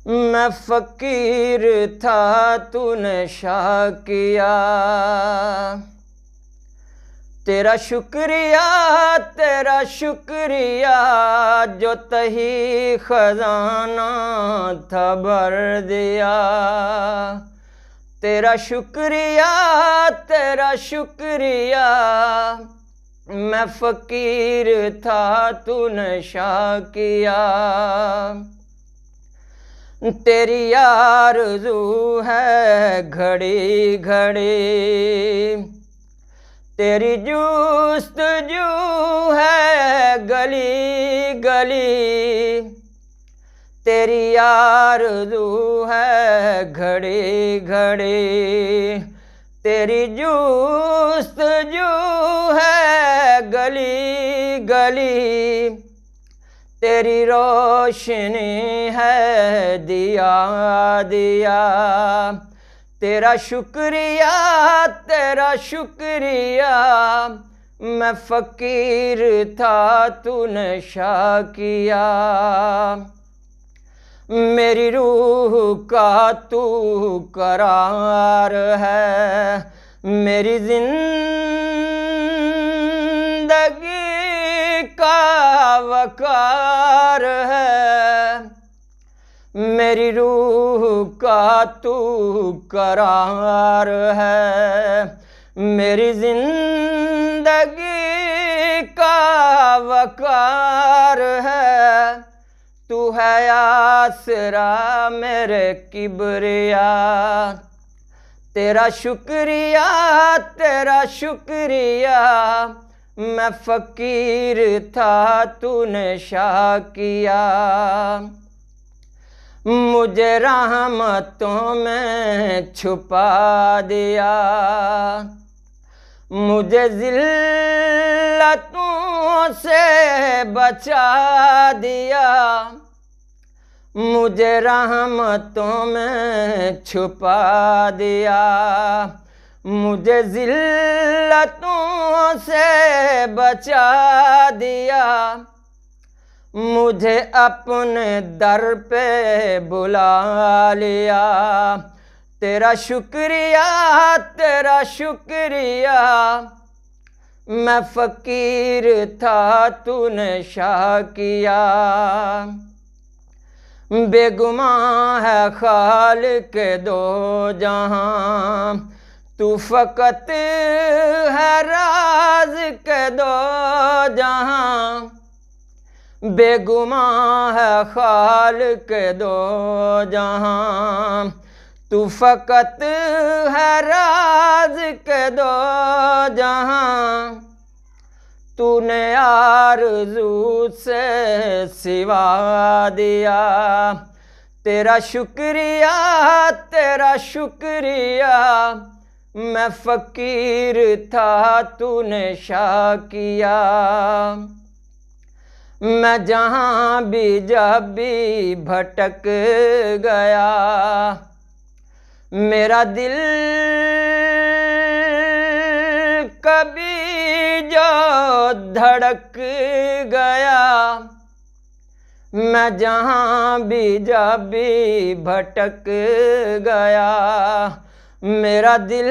मैं फकीर था तूने शाह किया, तेरा शुक्रिया तेरा शुक्रिया, जो तही खजाना था भर दिया। तेरा शुक्रिया तेरा शुक्रिया, मैं फकीर था तूने शाह किया। तेरी आरज़ू है घड़ी घड़ी, तेरी जुस्तजू है गली गली। तेरी आरज़ू है घड़ी घड़ी, तेरी जुस्तजू है गली गली। तेरी रोशनी है दिया दिया, तेरा शुक्रिया तेरा शुक्रिया, मैं फकीर था तूने शाह किया। मेरी रूह का तू करार है, मेरी जिंदगी का वकार है। मेरी रूह का तू करार है, मेरी जिंदगी का वकार है। तू है आसरा मेरे किबरिया, तेरा शुक्रिया तेरा शुक्रिया, मैं फकीर था तूने शाह किया। मुझे रहमतों में छुपा दिया, मुझे जिल्लतों से बचा दिया। मुझे रहमतों में छुपा दिया, मुझे जिल्लतों से बचा दिया। मुझे अपने दर पे बुला लिया, तेरा शुक्रिया तेरा शुक्रिया, मैं फकीर था तूने शाह किया। बेगुमां है खालिक दो जहां, तू फकत है राज के दो जहां। बेगुमां है खालिक दो जहां, तू फकत है राज के दो जहां। तूने आरज़ू से सिवा दिया, तेरा शुक्रिया तेरा शुक्रिया, मैं फकीर था तूने शाह किया। मैं जहाँ भी जब भी भटक गया, मेरा दिल कभी जो धड़क गया। मैं जहाँ भी जब भी भटक गया, मेरा दिल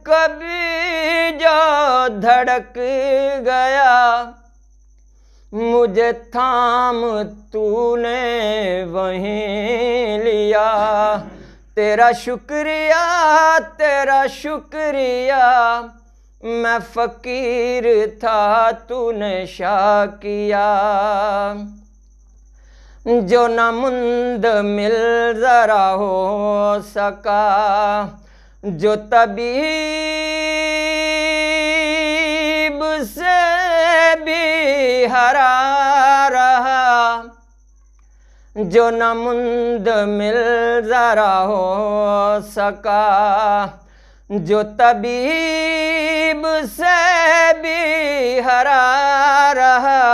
कभी जो धड़क गया। मुझे थाम तूने वहीं लिया, तेरा शुक्रिया तेरा शुक्रिया, मैं फकीर था तूने शाह किया। जो न मुंद मिल जरा हो सका, जो तबीब से भी हरा रहा। जो न मुंद मिल जरा हो सका, जो तबीब से भी हरा रहा।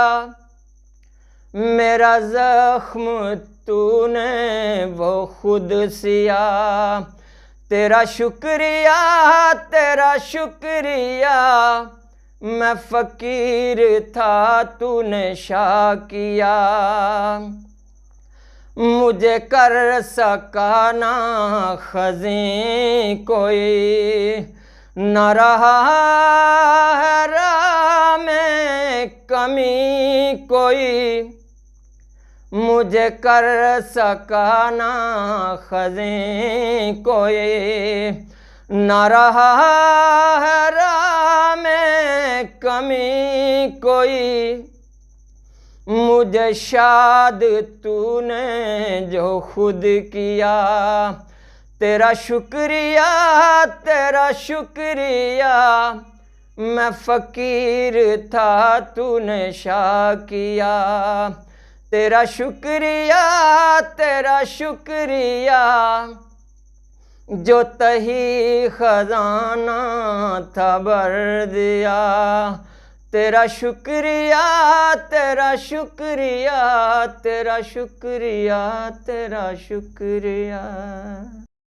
मेरा जख्म तूने वो खुद सिया, तेरा शुक्रिया तेरा शुक्रिया, मैं फ़कीर था तूने शाह किया। मुझे कर सका ना ख़ज़ीं कोई, न रहा है राह में कमी कोई। मुझे कर सका ना ख़ज़ीं कोई, न रहा है राह में कमी कोई। मुझे शाद तूने जो खुद किया, तेरा शुक्रिया तेरा शुक्रिया, मैं फ़कीर था तूने शाह किया। तेरा शुक्रिया तेरा शुक्रिया, जो तही ख़ज़ाना था भर दिया। तेरा शुक्रिया तेरा शुक्रिया, तेरा शुक्रिया तेरा शुक्रिया।